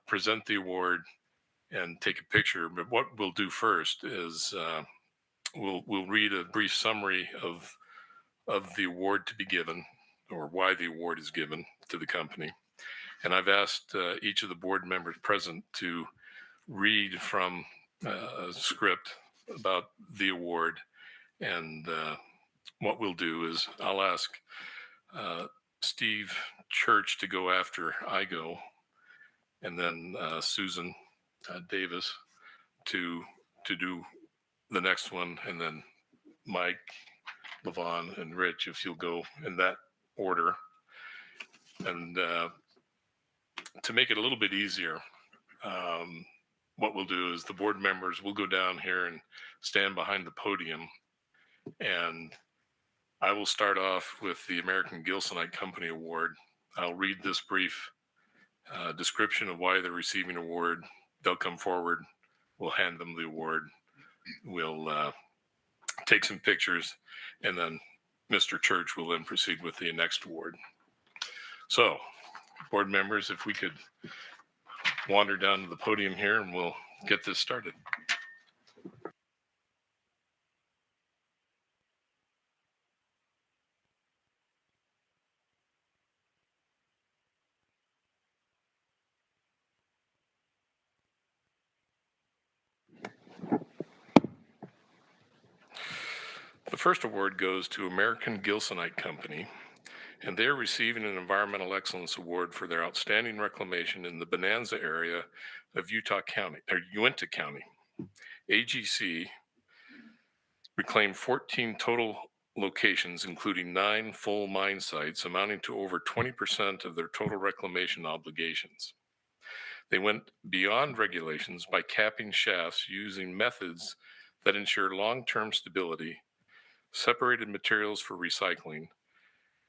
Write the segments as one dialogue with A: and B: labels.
A: present the award and take a picture. But what we'll do first is we'll read a brief summary of the award to be given, or why the award is given to the company. And I've asked each of the board members present to read from a script about the award. And what we'll do is I'll ask Steve Church to go after I go, and then Susan Davis to do the next one, and then Mike, Levon, and Rich, if you'll go in that order. And to make it a little bit easier, what we'll do is the board members will go down here and stand behind the podium, and I will start off with the American Gilsonite Company Award. I'll read this brief description of why they're receiving an award. They'll come forward. We'll hand them the award. We'll take some pictures, and then Mr. Church will then proceed with the next award. So, board members, if we could wander down to the podium here, and we'll get this started. The first award goes to American Gilsonite Company, and they're receiving an Environmental Excellence Award for their outstanding reclamation in the Bonanza area of Uinta County. AGC reclaimed 14 total locations, including 9 full mine sites, amounting to over 20% of their total reclamation obligations. They went beyond regulations by capping shafts using methods that ensure long-term stability, separated materials for recycling,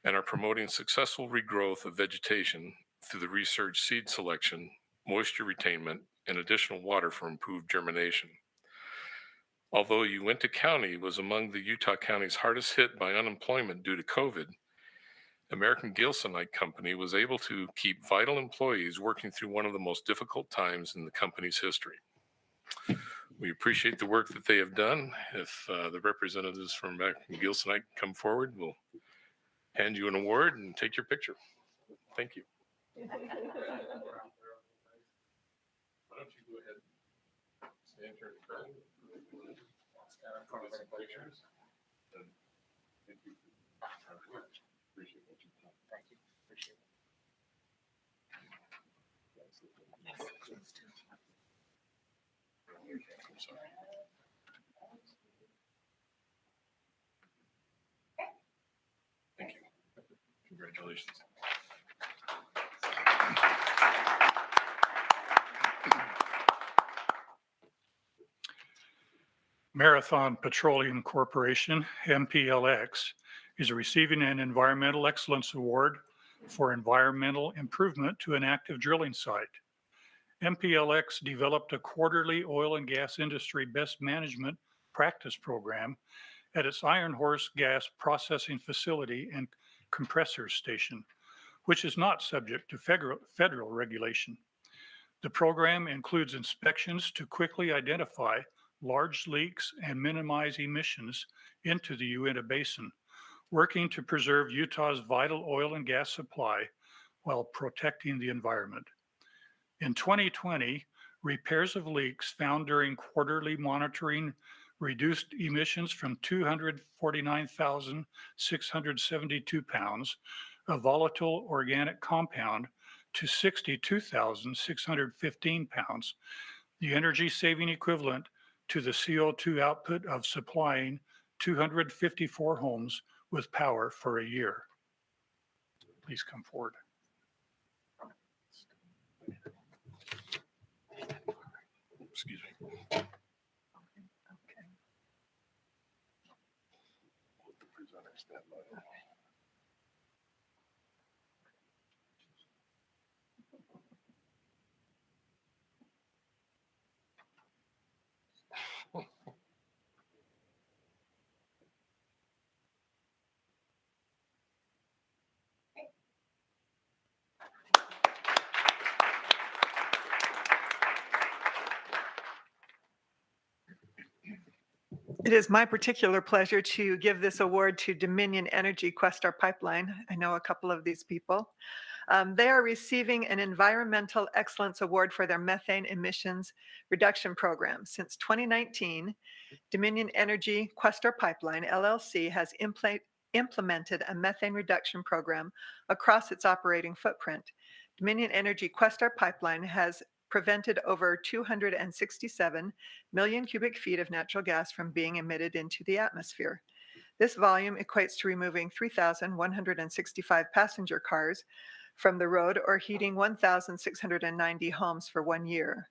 A: and are promoting successful regrowth of vegetation through the research seed selection, moisture retainment, and additional water for improved germination. Although Uinta County was among the Utah counties hardest hit by unemployment due to COVID, American Gilsonite Company was able to keep vital employees working through one of the most difficult times in the company's history. We appreciate the work that they have done. If the representatives from American Gilsonite come forward, we'll hand you an award and take your picture. Thank you. Why don't you go ahead and stand here in front? Some pictures. And thank you for your work. Appreciate what you've done.
B: Thank you. Appreciate it.
A: I'm sorry. Thank you. Congratulations.
C: Marathon Petroleum Corporation, MPLX, is receiving an Environmental Excellence Award for environmental improvement to an active drilling site. MPLX developed a quarterly oil and gas industry best management practice program at its Iron Horse gas processing facility and compressor station, which is not subject to federal regulation. The program includes inspections to quickly identify large leaks and minimize emissions into the Uinta Basin, working to preserve Utah's vital oil and gas supply while protecting the environment. In 2020, repairs of leaks found during quarterly monitoring reduced emissions from 249,672 pounds of volatile organic compound to 62,615 pounds, the energy saving equivalent to the CO2 output of supplying 254 homes with power for a year. Please come forward.
A: Excuse me.
B: Okay. It is my particular pleasure to give this award to Dominion Energy Questar Pipeline. I know a couple of these people. They are receiving an Environmental Excellence Award for their methane emissions reduction program. Since 2019, Dominion Energy Questar Pipeline, LLC, has implemented a methane reduction program across its operating footprint. Dominion Energy Questar Pipeline has prevented over 267 million cubic feet of natural gas from being emitted into the atmosphere. This volume equates to removing 3,165 passenger cars from the road or heating 1,690 homes for 1 year.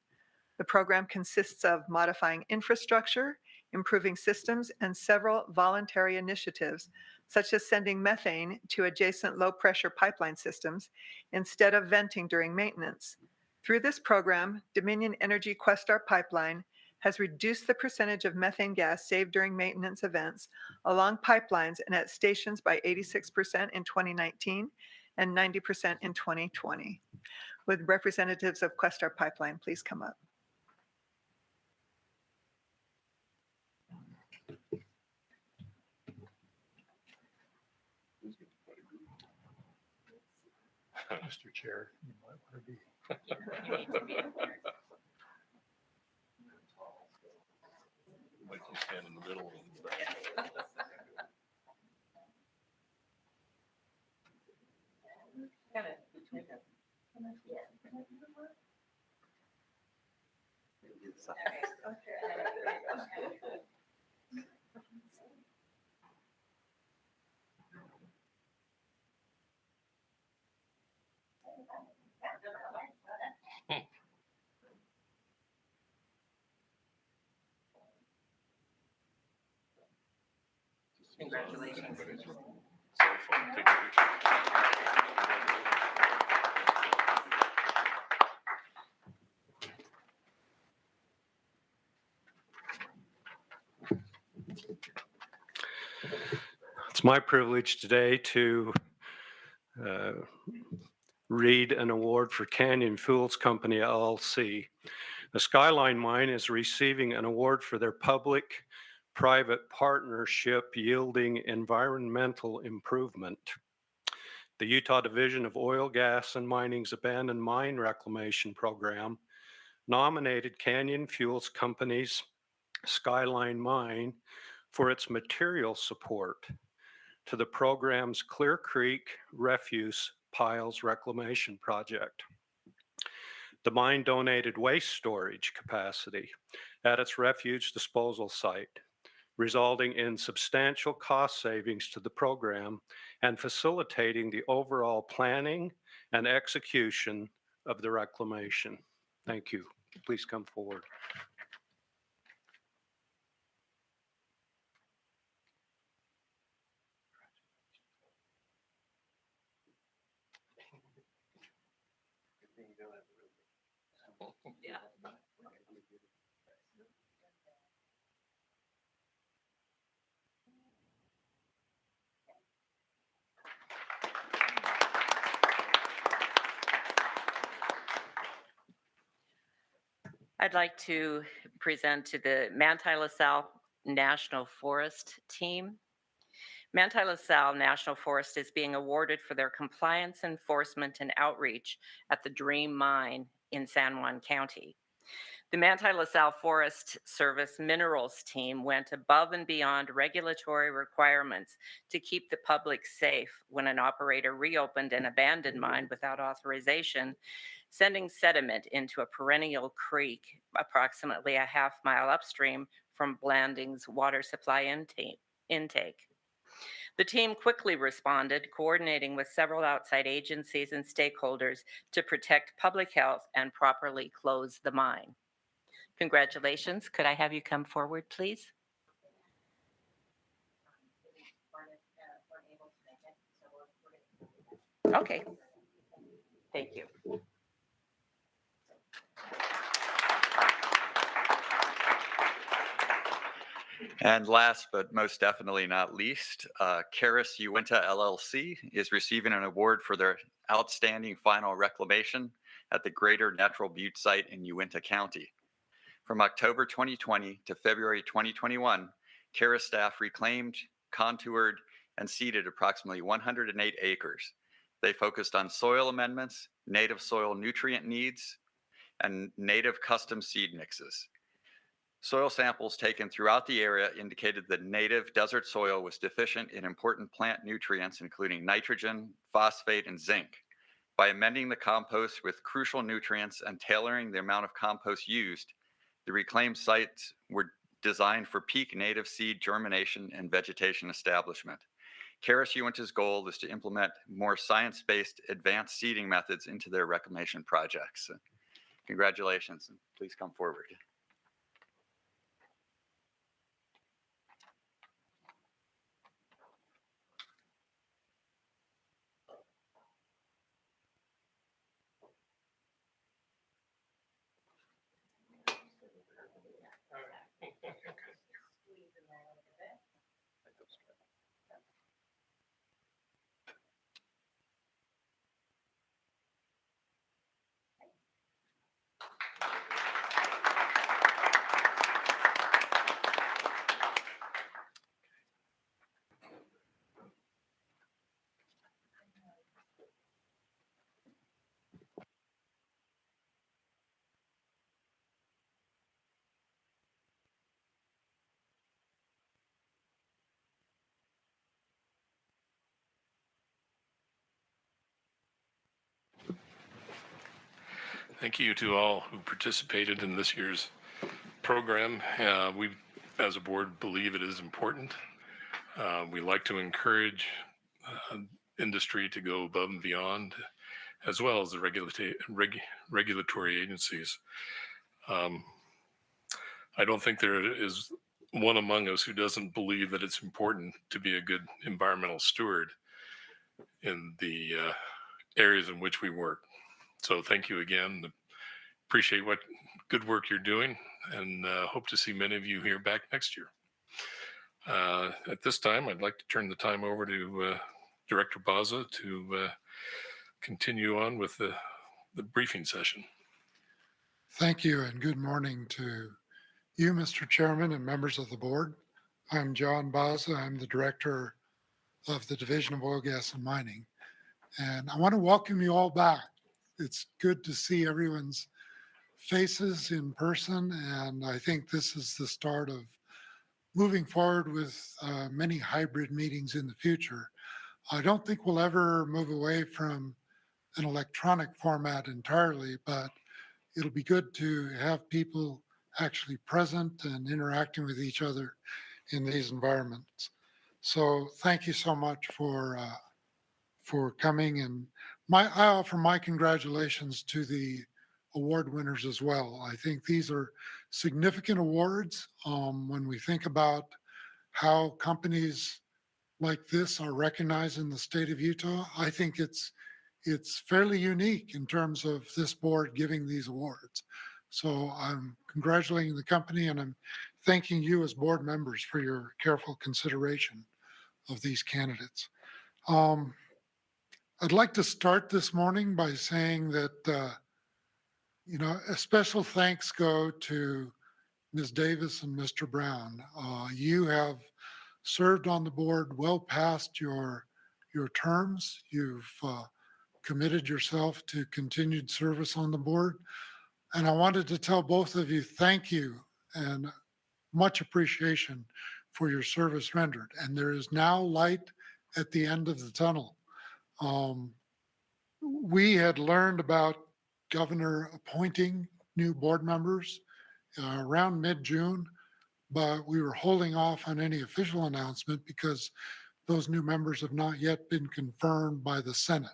B: The program consists of modifying infrastructure, improving systems, and several voluntary initiatives, such as sending methane to adjacent low-pressure pipeline systems instead of venting during maintenance. Through this program, Dominion Energy Questar Pipeline has reduced the percentage of methane gas saved during maintenance events along pipelines and at stations by 86% in 2019 and 90% in 2020. Would representatives of Questar Pipeline please come up?
C: Mr. Chair, you might want to be.
A: Like you stand in the middle.
D: Congratulations.
A: Cell phone, take a picture.
E: It's my privilege today to read an award for Canyon Fuels Company, LLC. The Skyline Mine is receiving an award for their public-private partnership yielding environmental improvement. The Utah Division of Oil, Gas, and Mining's Abandoned Mine Reclamation Program nominated Canyon Fuels Company's Skyline Mine for its material support to the program's Clear Creek Refuse Piles Reclamation Project. The mine donated waste storage capacity at its refuge disposal site, resulting in substantial cost savings to the program and facilitating the overall planning and execution of the reclamation. Thank you. Please come forward.
D: Yeah. I'd like to present to the Manti LaSalle National Forest team. Manti LaSalle National Forest is being awarded for their compliance enforcement and outreach at the Dream Mine in San Juan County. The Manti LaSalle Forest Service Minerals team went above and beyond regulatory requirements to keep the public safe when an operator reopened an abandoned mine without authorization, sending sediment into a perennial creek approximately a half-mile upstream from Blanding's water supply intake. The team quickly responded, coordinating with several outside agencies and stakeholders to protect public health and properly close the mine. Congratulations. Could I have you come forward, please? Okay. Thank you.
F: And last but most definitely not least, Karis Uinta LLC is receiving an award for their outstanding final reclamation at the Greater Natural Butte site in Uinta County. From October 2020 to February 2021, CARA staff reclaimed, contoured, and seeded approximately 108 acres. They focused on soil amendments, native soil nutrient needs, and native custom seed mixes. Soil samples taken throughout the area indicated that native desert soil was deficient in important plant nutrients, including nitrogen, phosphate, and zinc. By amending the compost with crucial nutrients and tailoring the amount of compost used, the reclaimed sites were designed for peak native seed germination and vegetation establishment. CARIS Uinta's goal is to implement more science-based advanced seeding methods into their reclamation projects. Congratulations, and please come forward.
A: Thank you to all who participated in this year's program. We, as a board, believe it is important. We like to encourage industry to go above and beyond, as well as the regulatory agencies. I don't think there is one among us who doesn't believe that it's important to be a good environmental steward in the areas in which we work. So thank you again. Appreciate what good work you're doing, and hope to see many of you here back next year. At this time, I'd like to turn the time over to Director Baza to continue on with the briefing session.
G: Thank you, and good morning to you, Mr. Chairman, and members of the board. I'm John Baza. I'm the Director of the Division of Oil, Gas, and Mining. And I want to welcome you all back. It's good to see everyone's faces in person, and I think this is the start of moving forward with many hybrid meetings in the future. I don't think we'll ever move away from an electronic format entirely, but it'll be good to have people actually present and interacting with each other in these environments. So thank you so much for coming, and I offer my congratulations to the award winners as well. I think these are significant awards when we think about how companies like this are recognized in the state of Utah. I think it's fairly unique in terms of this board giving these awards. So I'm congratulating the company, and I'm thanking you as board members for your careful consideration of these candidates. I'd like to start this morning by saying that, a special thanks go to Ms. Davis and Mr. Brown. You have served on the board well past your terms. You've committed yourself to continued service on the board. And I wanted to tell both of you thank you and much appreciation for your service rendered. And there is now light at the end of the tunnel. We had learned about Governor appointing new board members around mid-June, but we were holding off on any official announcement because those new members have not yet been confirmed by the Senate.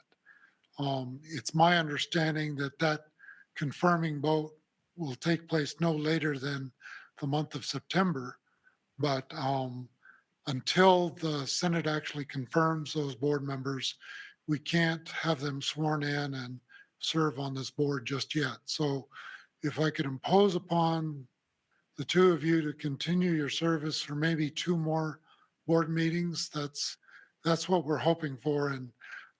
G: It's my understanding that confirming vote will take place no later than the month of September, but until the Senate actually confirms those board members, we can't have them sworn in and serve on this board just yet. So if I could impose upon the two of you to continue your service for maybe 2 more board meetings, that's what we're hoping for, and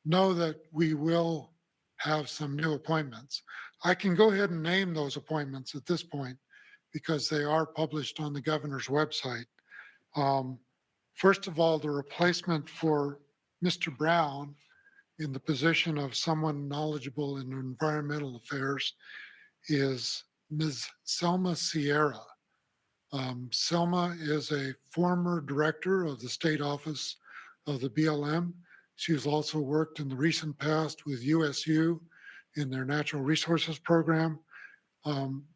G: know that we will have some new appointments. I can go ahead and name those appointments at this point because they are published on the governor's website. First of all, the replacement for Mr. Brown in the position of someone knowledgeable in environmental affairs is Ms. Selma Sierra. Selma is a former director of the state office of the BLM. She has also worked in the recent past with USU in their natural resources program.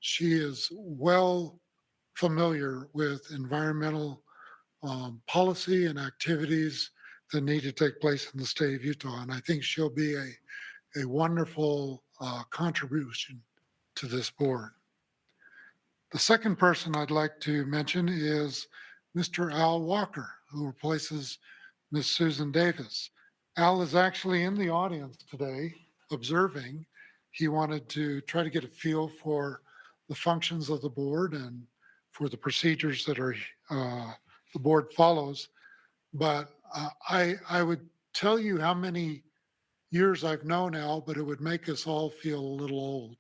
G: She is well familiar with environmental policy and activities that need to take place in the state of Utah. And I think she'll be a wonderful contribution to this board. The second person I'd like to mention is Mr. Al Walker, who replaces Ms. Susan Davis. Al is actually in the audience today observing. He wanted to try to get a feel for the functions of the board and for the procedures that are the board follows. But I would tell you how many years I've known Al, but it would make us all feel a little old.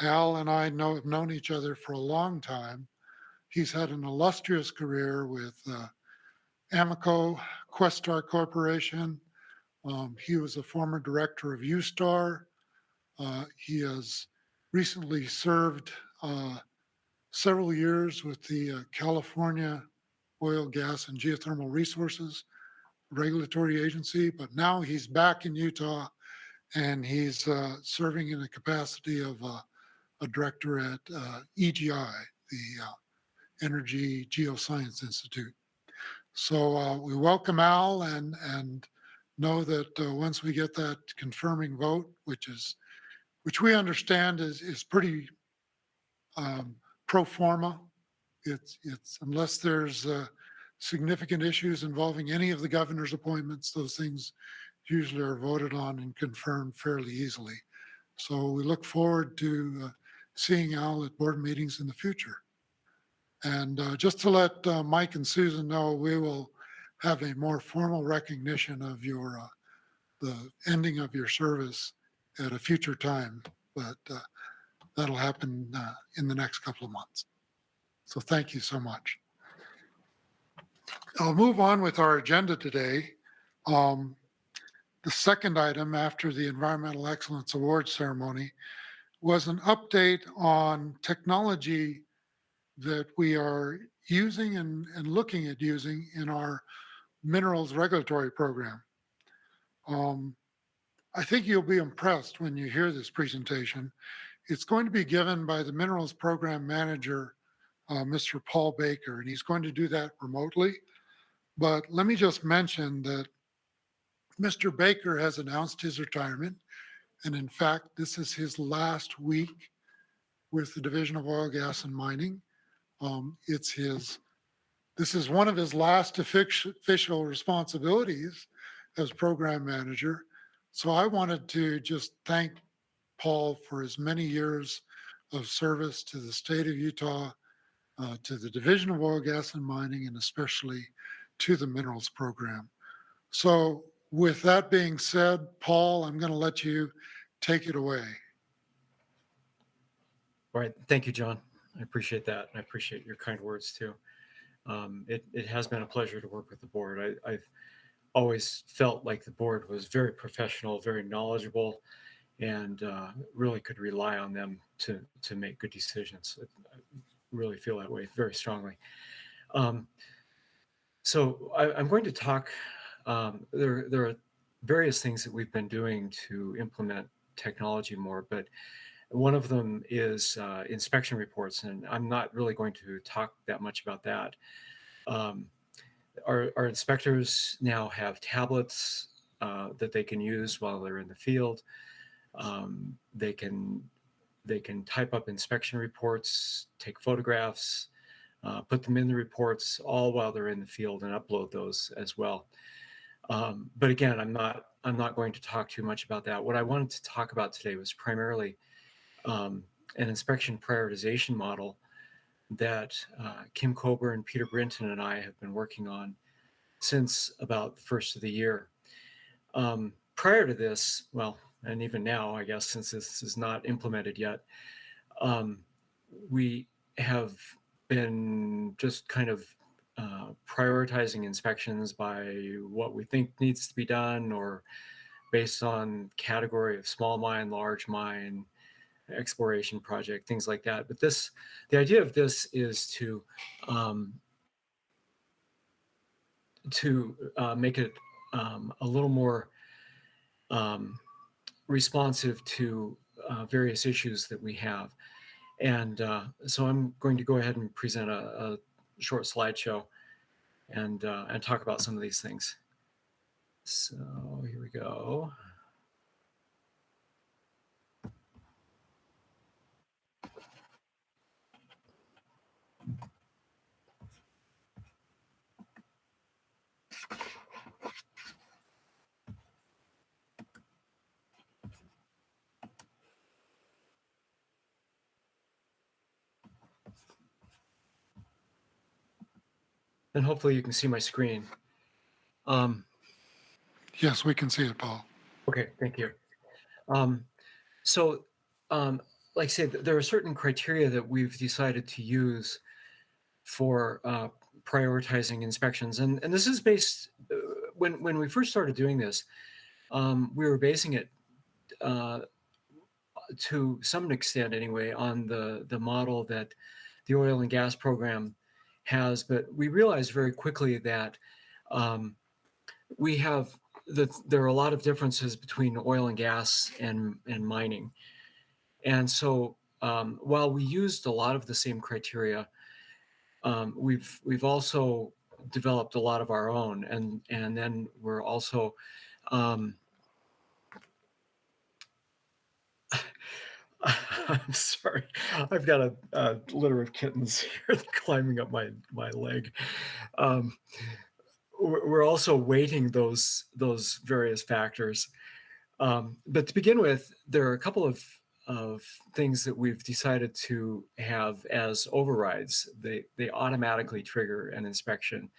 G: Al and I have known each other for a long time. He's had an illustrious career with Amoco, Questar Corporation. He was a former director of USTAR. He has recently served several years with the California Oil, Gas, and Geothermal Resources Regulatory Agency, but now he's back in Utah and he's serving in the capacity of a director at EGI, the Energy Geoscience Institute. So we welcome Al and know that once we get that confirming vote, which we understand is pretty pro forma. It's unless there's significant issues involving any of the governor's appointments, those things usually are voted on and confirmed fairly easily. So we look forward to seeing Al at board meetings in the future. And just to let Mike and Susan know, we will have a more formal recognition of the ending of your service at a future time, but that'll happen in the next couple of months. So thank you so much. I'll move on with our agenda today. The second item after the Environmental Excellence Awards ceremony was an update on technology that we are using and looking at using in our minerals regulatory program. I think you'll be impressed when you hear this presentation. It's going to be given by the Minerals Program Manager, Mr. Paul Baker, and he's going to do that remotely. But let me just mention that Mr. Baker has announced his retirement. And in fact, this is his last week with the Division of Oil, Gas, and Mining. This is one of his last official responsibilities as program manager. So I wanted to just thank Paul for his many years of service to the state of Utah, to the Division of Oil, Gas, and Mining, and especially to the minerals program. So with that being said, Paul, I'm going to let you take it away.
H: All right. Thank you, John. I appreciate that. I appreciate your kind words too. It has been a pleasure to work with the board. I've always felt like the board was very professional, very knowledgeable, and really could rely on them to make good decisions. I really feel that way very strongly. So I'm going to talk, there are various things that we've been doing to implement technology more, but one of them is inspection reports, and I'm not really going to talk that much about that. Our inspectors now have tablets that they can use while they're in the field. They can type up inspection reports, take photographs, put them in the reports, all while they're in the field, and upload those as well. But again, I'm not going to talk too much about that. What I wanted to talk about today was primarily an inspection prioritization model that Kim Coburn, Peter Brinton, and I have been working on since about the first of the year. Prior to this, well, and even now, I guess, since this is not implemented yet, we have been just kind of prioritizing inspections by what we think needs to be done, or based on category of small mine, large mine, exploration project, things like that. But the idea of this is to make it a little more responsive to various issues that we have. And so I'm going to go ahead and present a short slideshow and talk about some of these things. So here we go. And hopefully you can see my screen.
G: Yes, we can see it, Paul.
H: Okay, thank you. So, like I said, there are certain criteria that we've decided to use for prioritizing inspections. And this is based, when we first started doing this, we were basing it to some extent anyway on the model that the oil and gas program has. But we realized very quickly that there are a lot of differences between oil and gas and mining. And so while we used a lot of the same criteria, we've also developed a lot of our own, and then we're also I'm sorry, I've got a litter of kittens here climbing up my leg. We're also weighting those various factors. But to begin with, there are a couple of things that we've decided to have as overrides. They automatically trigger an inspection.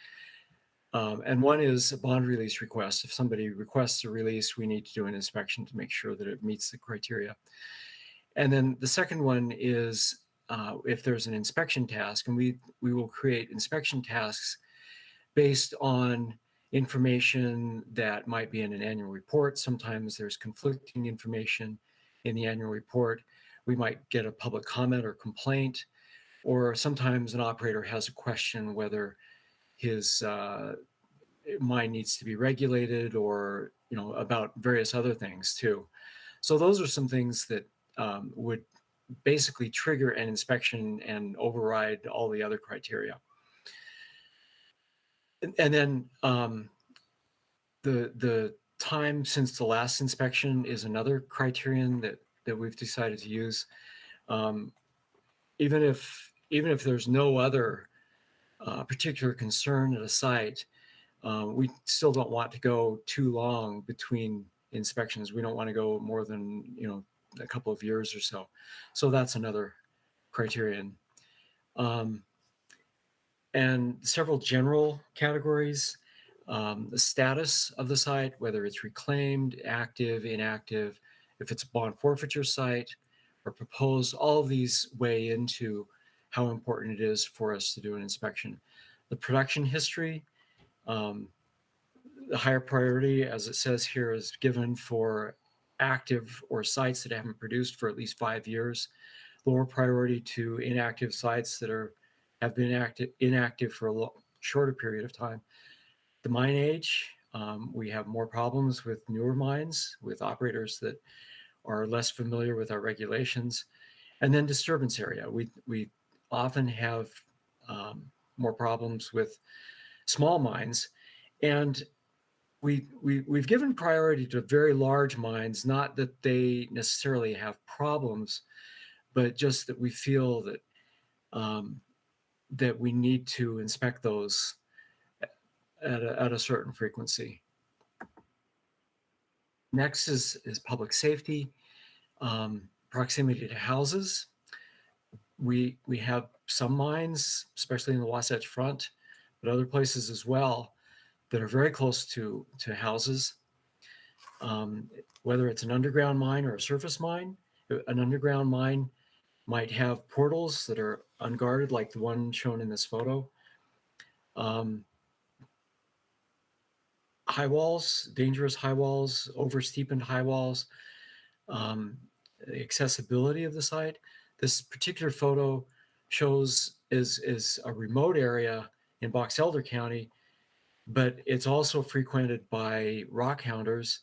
H: And one is a bond release request. If somebody requests a release, we need to do an inspection to make sure that it meets the criteria. And then the second one is if there's an inspection task, and we will create inspection tasks based on information that might be in an annual report. Sometimes there's conflicting information in the annual report. We might get a public comment or complaint, or sometimes an operator has a question whether his mine needs to be regulated, or about various other things too. So those are some things that would basically trigger an inspection and override all the other criteria. And then the time since the last inspection is another criterion that we've decided to use. Even if there's no other particular concern at a site, we still don't want to go too long between inspections. We don't want to go more than a couple of years or so. So that's another criterion. And several general categories, the status of the site, whether it's reclaimed, active, inactive, if it's a bond forfeiture site or proposed, all of these weigh into how important it is for us to do an inspection. The production history, the higher priority, as it says here, is given for active or sites that haven't produced for at least 5 years. Lower priority to inactive sites that have been inactive for a shorter period of time. The mine age, we have more problems with newer mines, with operators that are less familiar with our regulations. And then disturbance area. We often have more problems with small mines. And we've given priority to very large mines, not that they necessarily have problems, but just that we feel that that we need to inspect those at a certain frequency. Next is public safety, proximity to houses. We have some mines, especially in the Wasatch Front, but other places as well, that are very close to houses. Whether it's an underground mine or a surface mine, an underground mine might have portals that are unguarded, like the one shown in this photo. High walls, dangerous high walls, oversteepened high walls, the accessibility of the site. This particular photo shows is a remote area in Box Elder County, but it's also frequented by rock hounders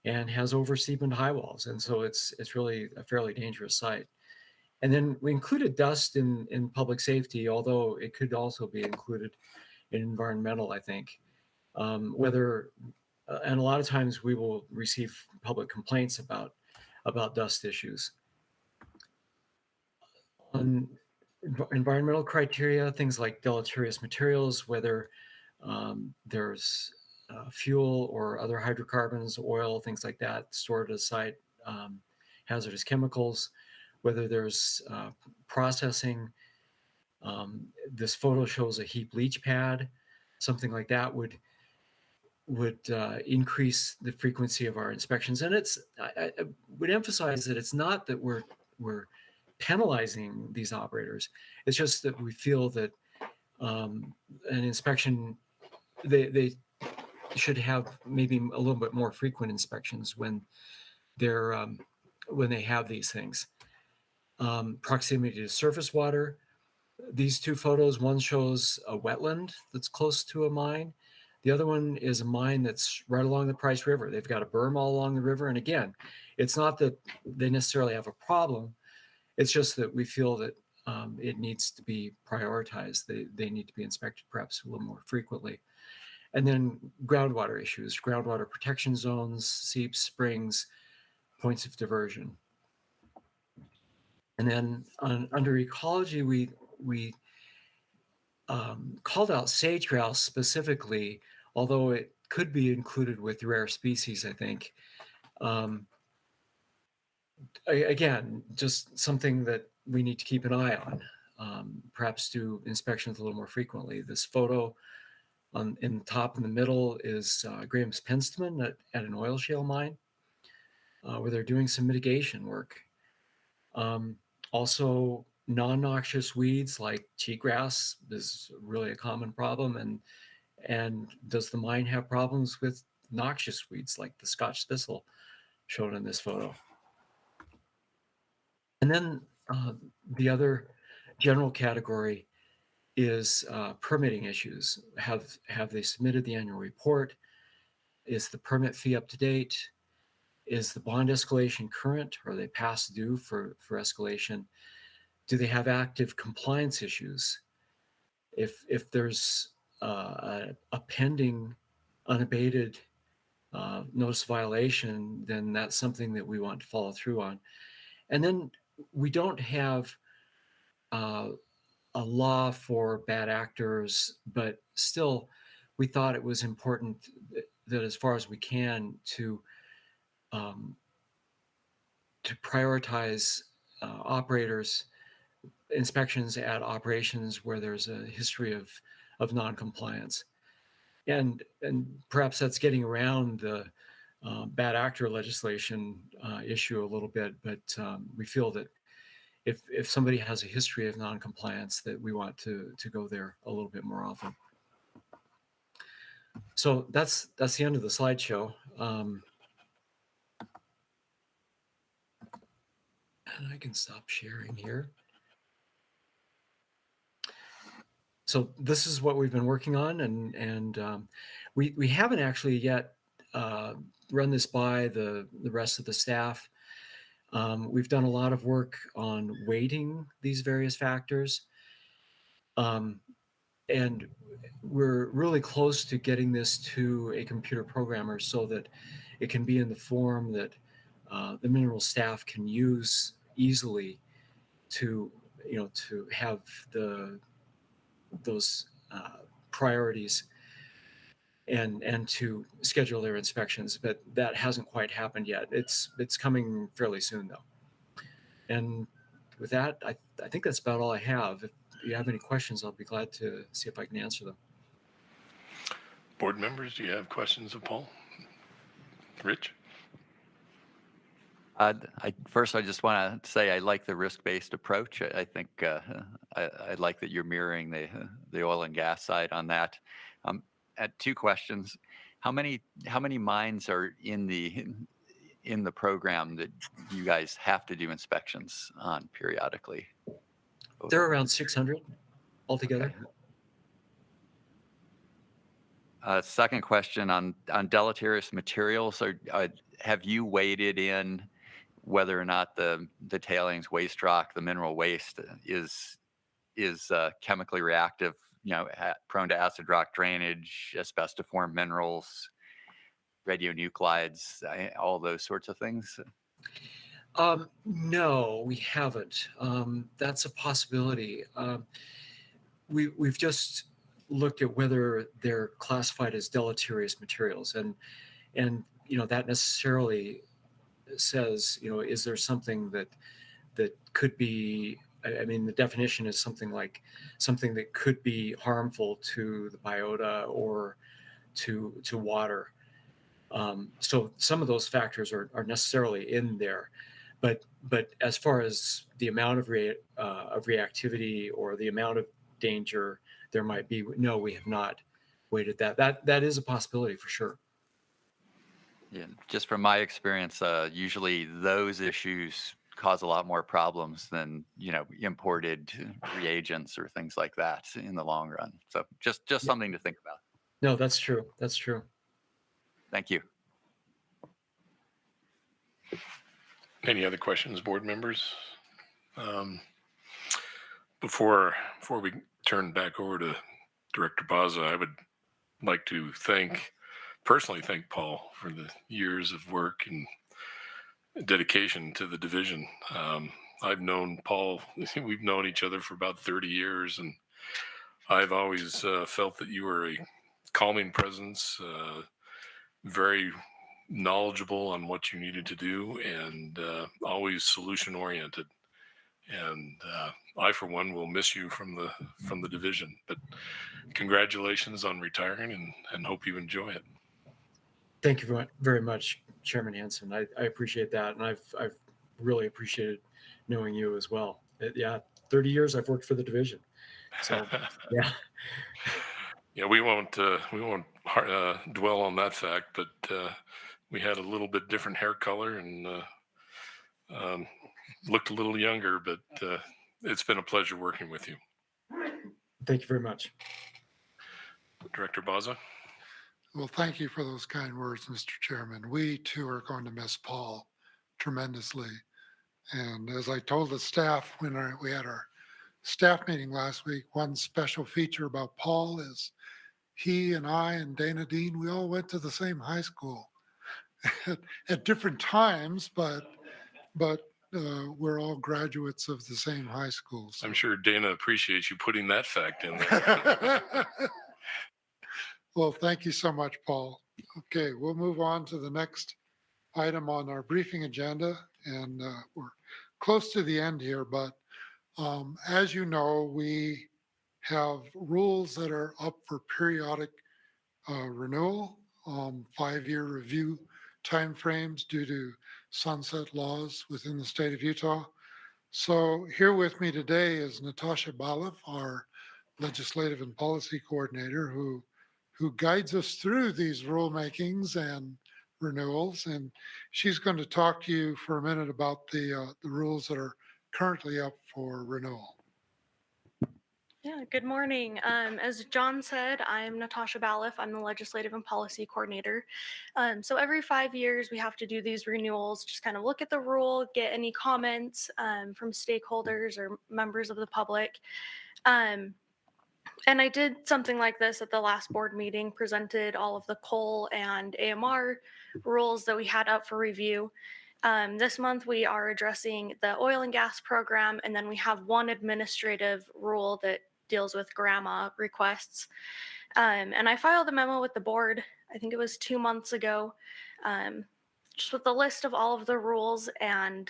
H: and has oversteepened high walls. And so it's really a fairly dangerous site. And then we included dust in public safety, although it could also be included in environmental, I think. And a lot of times we will receive public complaints about dust issues. On environmental criteria, things like deleterious materials, whether there's fuel or other hydrocarbons, oil, things like that stored at a site, hazardous chemicals, whether there's processing. This photo shows a heap leach pad. Something like that would increase the frequency of our inspections. And I would emphasize that it's not that we're penalizing these operators. It's just that we feel that an inspection, they should have maybe a little bit more frequent inspections when they have these things. Proximity to surface water. These two photos, one shows a wetland that's close to a mine. The other one is a mine that's right along the Price River. They've got a berm all along the river. And again, it's not that they necessarily have a problem. It's just that we feel that it needs to be prioritized. They need to be inspected perhaps a little more frequently. And then groundwater issues, groundwater protection zones, seeps, springs, points of diversion. And then under ecology, we called out sage grouse specifically, although it could be included with rare species, I think. Again, just something that we need to keep an eye on, perhaps do inspections a little more frequently. This photo in the top in the middle is Graham's Penstemon at an oil shale mine, where they're doing some mitigation work. Also, non-noxious weeds like cheatgrass is really a common problem. And does the mine have problems with noxious weeds like the Scotch thistle shown in this photo? And then the other general category is permitting issues. Have they submitted the annual report? Is the permit fee up to date? Is the bond escalation current? Are they past due for escalation? Do they have active compliance issues? If there's a pending unabated notice of violation, then that's something that we want to follow through on. And then we don't have a law for bad actors, but still we thought it was important that as far as we can to prioritize operators, inspections at operations where there's a history of non-compliance. And perhaps that's getting around the bad actor legislation issue a little bit, but we feel that if somebody has a history of non-compliance, that we want to go there a little bit more often. So that's the end of the slideshow. And I can stop sharing here. So this is what we've been working on, and we haven't actually yet run this by the rest of the staff. We've done a lot of work on weighting these various factors, and we're really close to getting this to a computer programmer so that it can be in the form that the mineral staff can use easily to have those priorities and to schedule their inspections, but that hasn't quite happened yet. It's coming fairly soon though. And with that, I think that's about all I have. If you have any questions, I'll be glad to see if I can answer them.
A: Board members, do you have questions of Paul? Rich?
F: First, I just want to say I like the risk-based approach. I think I like that you're mirroring the oil and gas side on that. At two questions, how many mines are in the program that you guys have to do inspections on periodically?
H: There are around 600 altogether.
F: Second question on deleterious materials. Have you waded in whether or not the tailings, waste rock, the mineral waste is chemically reactive, prone to acid rock drainage, asbestiform minerals, radionuclides, all those sorts of things?
H: No, we haven't. That's a possibility. We've just looked at whether they're classified as deleterious materials, and that necessarily says, is there something that could be, I mean, the definition is something like something that could be harmful to the biota or to water. So some of those factors are necessarily in there, but as far as the amount of reactivity or the amount of danger there might be, no, we have not weighted that. That is a possibility for sure.
F: Yeah, just from my experience, usually those issues cause a lot more problems than imported reagents or things like that in the long run. So just something to think about.
H: No, that's true. That's true.
F: Thank you.
A: Any other questions, board members? Before we turn back over to Director Baza, I would like to personally thank Paul for the years of work and dedication to the division. I've known Paul, we've known each other for about 30 years, and I've always felt that you were a calming presence, very knowledgeable on what you needed to do, and always solution oriented. And I, for one, will miss you from the division. But congratulations on retiring, and hope you enjoy it.
H: Thank you very much, Chairman Hansen. I appreciate that, and I've really appreciated knowing you as well. 30 years I've worked for the division. So yeah.
A: Yeah, we won't dwell on that fact, but we had a little bit different hair color and looked a little younger, but it's been a pleasure working with you.
H: Thank you very much.
A: Director Baza?
G: Well, thank you for those kind words, Mr. Chairman. We too are going to miss Paul tremendously. And as I told the staff when we had our staff meeting last week, one special feature about Paul is he and I and Dana Dean, we all went to the same high school at different times, but we're all graduates of the same high school. So.
A: I'm sure Dana appreciates you putting that fact in there.
G: Well, thank you so much, Paul. Okay, we'll move on to the next item on our briefing agenda, and we're close to the end here, but as you know, we have rules that are up for periodic renewal, 5-year review timeframes due to sunset laws within the state of Utah. So here with me today is Natasha Balev, our legislative and policy coordinator, who guides us through these rulemakings and renewals. And she's going to talk to you for a minute about the rules that are currently up for renewal.
I: Yeah, good morning. As John said, I'm Natasha Balev. I'm the Legislative and Policy Coordinator. So every 5 years, we have to do these renewals, just kind of look at the rule, get any comments from stakeholders or members of the public. And I did something like this at the last board meeting, presented all of the coal and AMR rules that we had up for review. This month, we are addressing the oil and gas program, and then we have one administrative rule that deals with grandma requests. And I filed a memo with the board, I think it was 2 months ago, just with the list of all of the rules and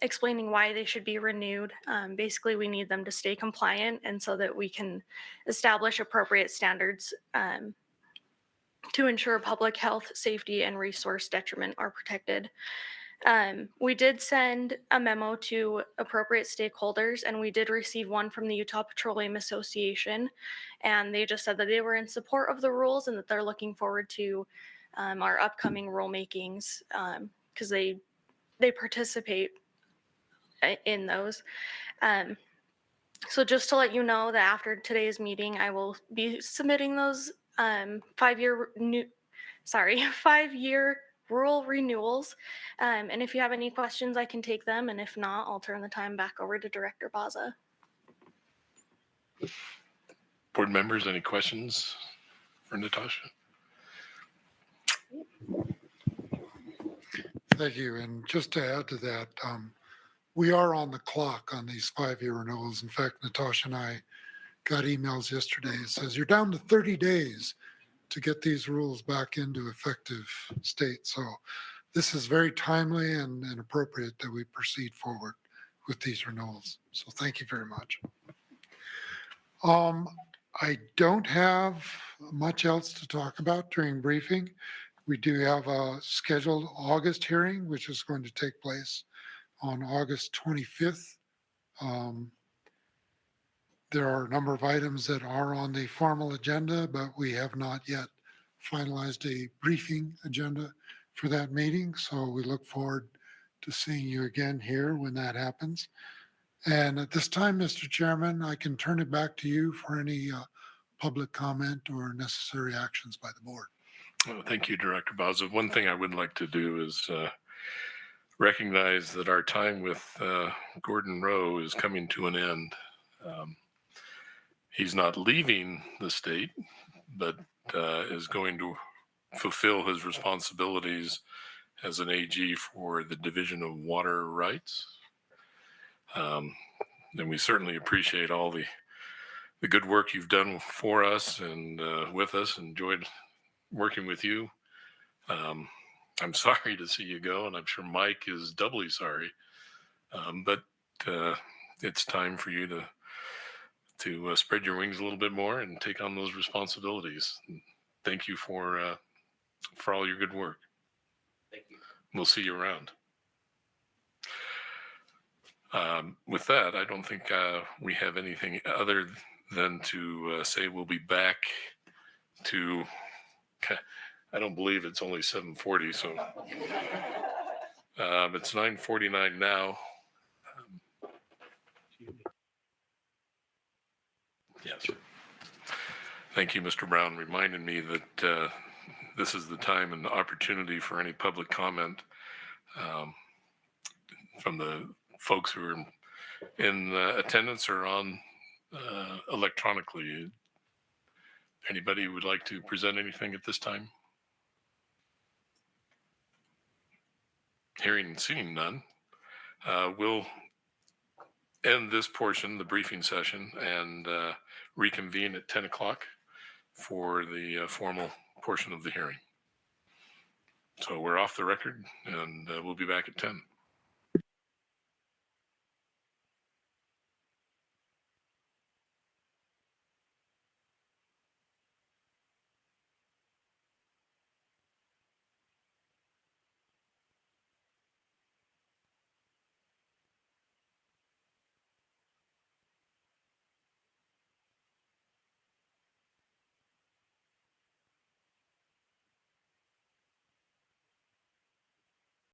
I: explaining why they should be renewed. Basically, we need them to stay compliant and so that we can establish appropriate standards to ensure public health, safety, and resource detriment are protected. We did send a memo to appropriate stakeholders, and we did receive one from the Utah Petroleum Association. And they just said that they were in support of the rules and that they're looking forward to our upcoming rulemakings because they participate in those. So just to let you know that after today's meeting, I will be submitting those 5-year rural renewals. And if you have any questions, I can take them. And if not, I'll turn the time back over to Director Baza.
A: Board members, any questions for Natasha?
G: Thank you. And just to add to that, we are on the clock on these 5-year renewals. In fact, Natasha and I got emails yesterday. It says you're down to 30 days to get these rules back into effective state. So this is very timely and appropriate that we proceed forward with these renewals. So thank you very much. I don't have much else to talk about during briefing. We do have a scheduled August hearing, which is going to take place on August 25th. There are a number of items that are on the formal agenda, but we have not yet finalized a briefing agenda for that meeting. So we look forward to seeing you again here when that happens. And at this time, Mr. Chairman, I can turn it back to you for any public comment or necessary actions by the board.
A: Thank you, Director Baza. One thing I would like to do is recognize that our time with Gordon Rowe is coming to an end. He's not leaving the state, but is going to fulfill his responsibilities as an AG for the Division of Water Rights. And we certainly appreciate all the good work you've done for us and with us. Enjoyed working with you. I'm sorry to see you go, and I'm sure Mike is doubly sorry. But it's time for you to spread your wings a little bit more and take on those responsibilities. Thank you for all your good work.
J: Thank you.
A: We'll see you around. With that, I don't think we have anything other than to say we'll be back to, I don't believe it's only 7:40, so it's 9:49 now. Yes. Thank you, Mr. Brown, reminding me that this is the time and the opportunity for any public comment from the folks who are in attendance or on electronically. Anybody would like to present anything at this time? Hearing and seeing none, we'll end this portion, the briefing session, and reconvene at 10 o'clock for the formal portion of the hearing. So we're off the record, and we'll be back at 10.